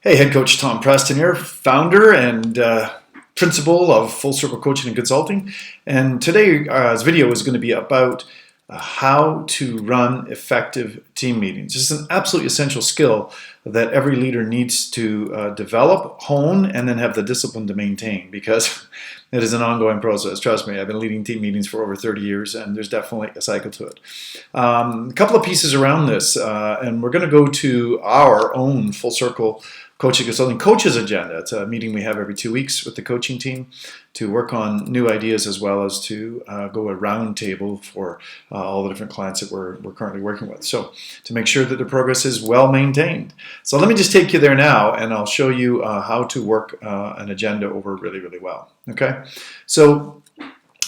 Hey, Head Coach Tom Preston here, founder and principal of Full Circle Coaching and Consulting. And today's video is going to be about how to run effective team meetings. This is an absolutely essential skill that every leader needs to develop, hone, and then have the discipline to maintain, because it is an ongoing process. Trust me, I've been leading team meetings for over 30 years, and there's definitely a cycle to it. A couple of pieces around this, and we're going to go to our own Full Circle Coaching Consulting Coaches Agenda. It's a meeting we have every 2 weeks with the coaching team to work on new ideas, as well as to go a round table for all the different clients that we're currently working with. So to make sure that the progress is well maintained. So let me just take you there now, and I'll show you how to work an agenda over really, really well. Okay, so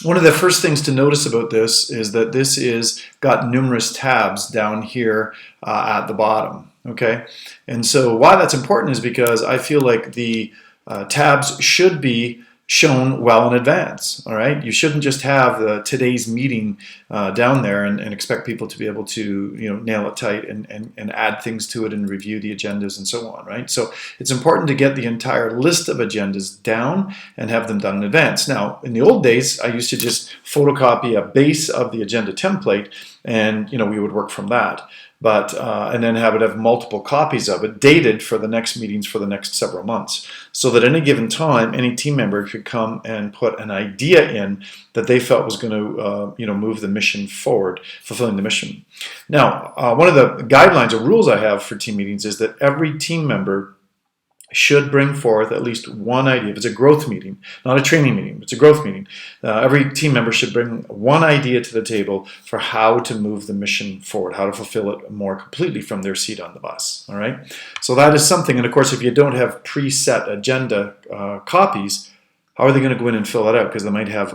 one of the first things to notice about this is that this is got numerous tabs down here at the bottom. Okay, and so why that's important is because I feel like the tabs should be shown well in advance. All right, you shouldn't just have today's meeting down there and expect people to be able to nail it tight and add things to it and review the agendas and so on. Right, so it's important to get the entire list of agendas down and have them done in advance. Now, in the old days, I used to just photocopy a base of the agenda template, and we would work from that. But and then have multiple copies of it dated for the next meetings for the next several months, so that at any given time any team member could come and put an idea in that they felt was going to move the mission forward, fulfilling the mission. Now, one of the guidelines or rules I have for team meetings is that every team member should bring forth at least one idea. If it's a growth meeting, not a training meeting, it's a growth meeting, every team member should bring one idea to the table for how to move the mission forward, how to fulfill it more completely from their seat on the bus. All right, so that is something. And of course, if you don't have preset agenda copies, how are they going to go in and fill that out? Because they might have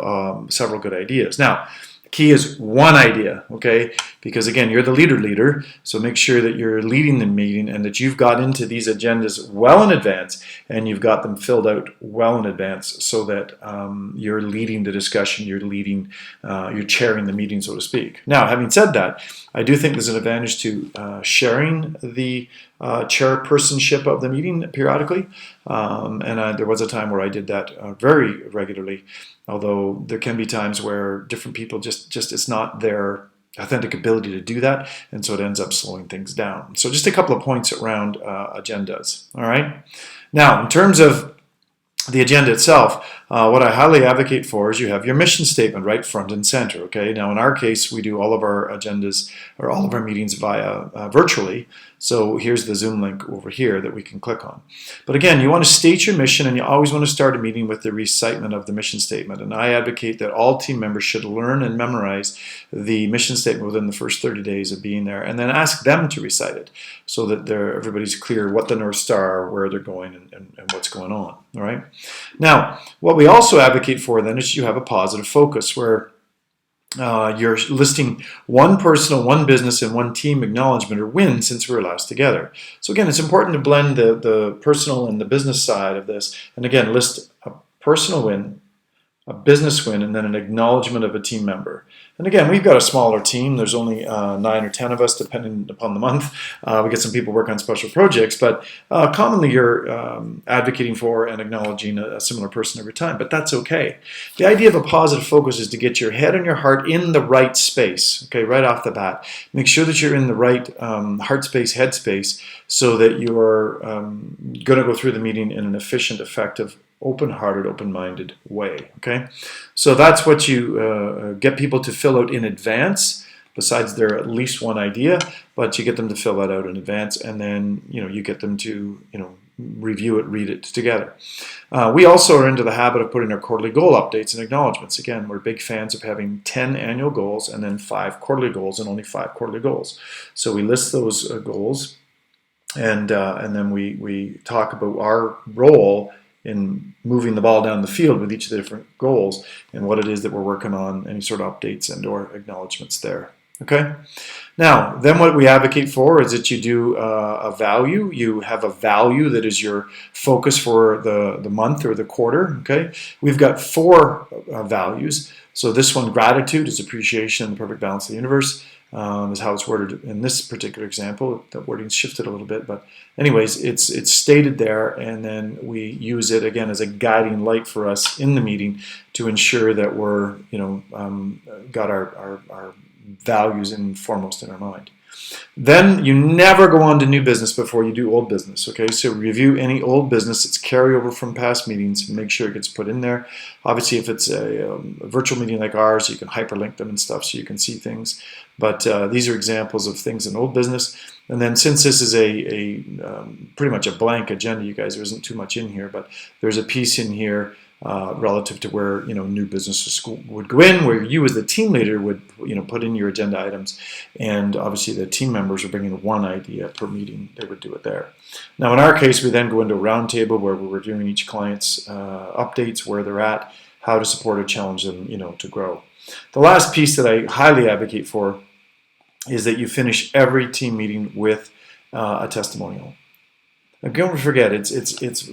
several good ideas. Now, key is one idea, okay? Because again, you're the leader, so make sure that you're leading the meeting and that you've got into these agendas well in advance and you've got them filled out well in advance, so that you're leading the discussion, you're chairing the meeting, so to speak. Now, having said that, I do think there's an advantage to sharing the chairpersonship of the meeting periodically, and there was a time where I did that very regularly, although there can be times where different people just it's not their authentic ability to do that, and so it ends up slowing things down. So just a couple of points around agendas. All right, now in terms of the agenda itself, what I highly advocate for is you have your mission statement right front and center. Okay, now in our case, we do all of our agendas or all of our meetings via virtually. So here's the Zoom link over here that we can click on. But again, you want to state your mission, and you always want to start a meeting with the recitement of the mission statement. And I advocate that all team members should learn and memorize the mission statement within the first 30 days of being there, and then ask them to recite it, so that everybody's clear what the North Star, where they're going, and what's going on. All right. Now, what we also advocate for then is you have a positive focus, where you're listing one personal, one business, and one team acknowledgement or win since we were last together. So again, it's important to blend the personal and the business side of this, and again, list a personal win, a business win, and then an acknowledgement of a team member. And again, we've got a smaller team. There's only 9 or 10 of us, depending upon the month. We get some people work on special projects, but commonly you're advocating for and acknowledging a similar person every time, but that's okay. The idea of a positive focus is to get your head and your heart in the right space, okay, right off the bat. Make sure that you're in the right heart space, head space, so that you are going to go through the meeting in an efficient, effective, open-hearted, open-minded way. Okay, so that's what you get people to fill out in advance, besides their at least one idea, but you get them to fill that out in advance, and then you get them to review it, read it together. We also are into the habit of putting our quarterly goal updates and acknowledgments. Again, we're big fans of having 10 annual goals and then 5 quarterly goals and only 5 quarterly goals. So we list those goals, and then we talk about our role in moving the ball down the field with each of the different goals, and what it is that we're working on, any sort of updates and or acknowledgments there. Okay, now then what we advocate for is that you do a value. You have a value that is your focus for the month or the quarter. Okay, we've got 4 values. So this one, gratitude, is appreciation and the perfect balance of the universe. is how it's worded in this particular example. The wording's shifted a little bit, but anyways, it's stated there, and then we use it again as a guiding light for us in the meeting to ensure that we're, got our values foremost in our mind. Then you never go on to new business before you do old business. Okay, so review any old business that's carryover from past meetings and make sure it gets put in there. Obviously, if it's a virtual meeting like ours, you can hyperlink them and stuff so you can see things. But these are examples of things in old business. And then since this is pretty much a blank agenda, you guys, there isn't too much in here, but there's a piece in here relative to where new businesses would go in, where you as the team leader would put in your agenda items, and obviously the team members are bringing one idea per meeting. They would do it there. Now in our case, we then go into a roundtable where we're reviewing each client's updates, where they're at, how to support or challenge them, to grow. The last piece that I highly advocate for is that you finish every team meeting with a testimonial. Now, don't forget, it's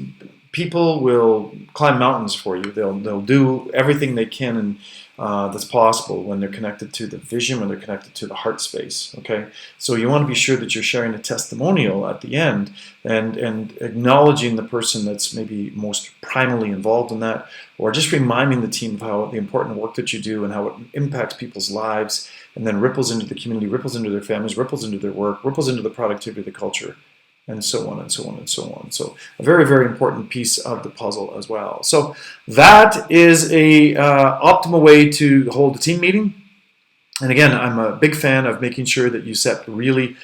people will climb mountains for you. They'll do everything they can that's possible when they're connected to the vision, when they're connected to the heart space. Okay, so you want to be sure that you're sharing a testimonial at the end and acknowledging the person that's maybe most primally involved in that, or just reminding the team of how the important work that you do and how it impacts people's lives, and then ripples into the community, ripples into their families, ripples into their work, ripples into the productivity of the culture, and so on and so on and so on. So a very, very important piece of the puzzle as well. So that is a optimal way to hold a team meeting. And again, I'm a big fan of making sure that you set really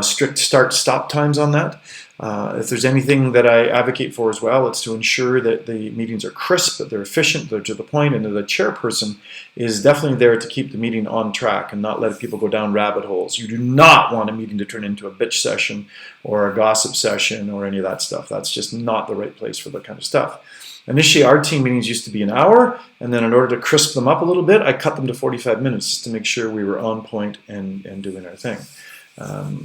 strict start-stop times on that. If there's anything that I advocate for as well, it's to ensure that the meetings are crisp, that they're efficient, they're to the point, and that the chairperson is definitely there to keep the meeting on track and not let people go down rabbit holes. You do not want a meeting to turn into a bitch session or a gossip session or any of that stuff. That's just not the right place for that kind of stuff. Initially, our team meetings used to be an hour, and then in order to crisp them up a little bit, I cut them to 45 minutes just to make sure we were on point and doing our thing.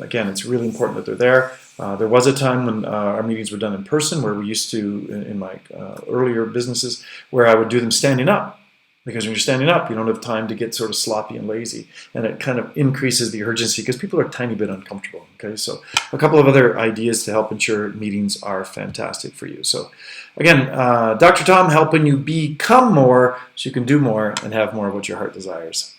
Again, it's really important that they're there. There was a time when our meetings were done in person, where we used to, in my earlier businesses, where I would do them standing up. Because when you're standing up, you don't have time to get sort of sloppy and lazy. And it kind of increases the urgency because people are a tiny bit uncomfortable. Okay, so a couple of other ideas to help ensure meetings are fantastic for you. So again, Dr. Tom helping you become more so you can do more and have more of what your heart desires.